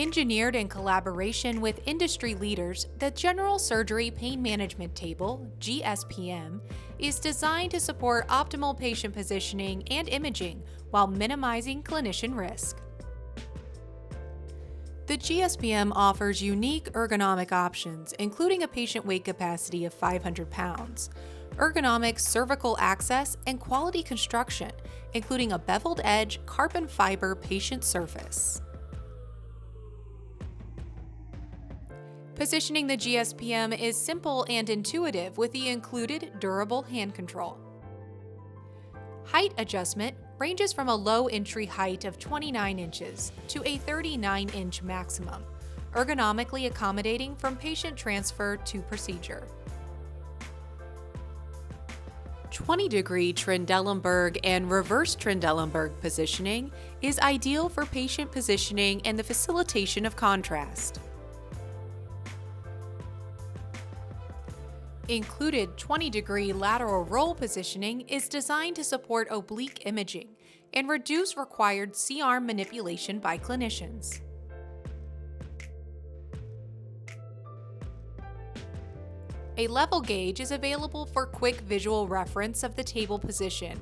Engineered in collaboration with industry leaders, the General Surgery Pain Management Table, GSPM, is designed to support optimal patient positioning and imaging while minimizing clinician risk. The GSPM offers unique ergonomic options, including a patient weight capacity of 500 pounds, ergonomic cervical access, and quality construction, including a beveled edge carbon fiber patient surface. Positioning the GSPM is simple and intuitive with the included durable hand control. Height adjustment ranges from a low entry height of 29 inches to a 39-inch maximum, ergonomically accommodating from patient transfer to procedure. 20-degree Trendelenburg and reverse Trendelenburg positioning is ideal for patient positioning and the facilitation of contrast. Included 20-degree lateral roll positioning is designed to support oblique imaging and reduce required C-arm manipulation by clinicians. A level gauge is available for quick visual reference of the table position,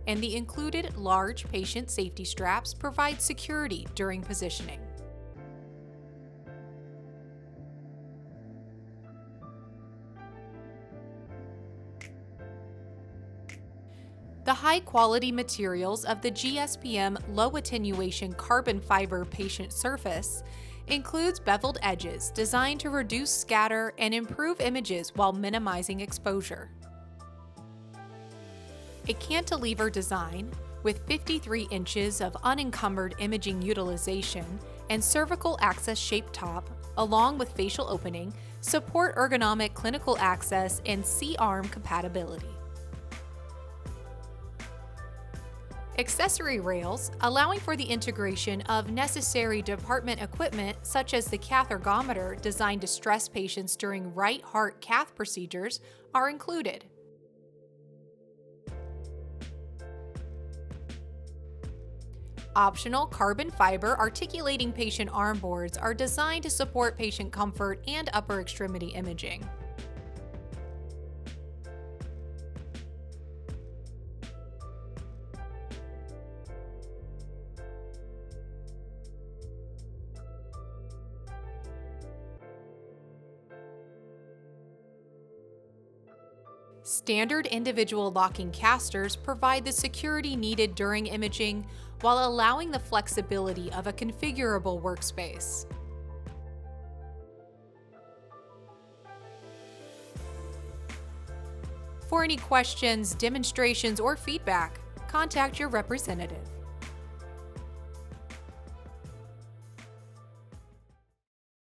and the included large patient safety straps provide security during positioning. The high-quality materials of the GSPM low-attenuation carbon fiber patient surface includes beveled edges designed to reduce scatter and improve images while minimizing exposure. A cantilever design with 53 inches of unencumbered imaging utilization and cervical access shaped top, along with facial opening, support ergonomic clinical access and C-arm compatibility. Accessory rails, allowing for the integration of necessary department equipment such as the cathetergometer designed to stress patients during right heart cath procedures, are included. Optional carbon fiber articulating patient arm boards are designed to support patient comfort and upper extremity imaging. Standard individual locking casters provide the security needed during imaging while allowing the flexibility of a configurable workspace. For any questions, demonstrations, or feedback, contact your representative.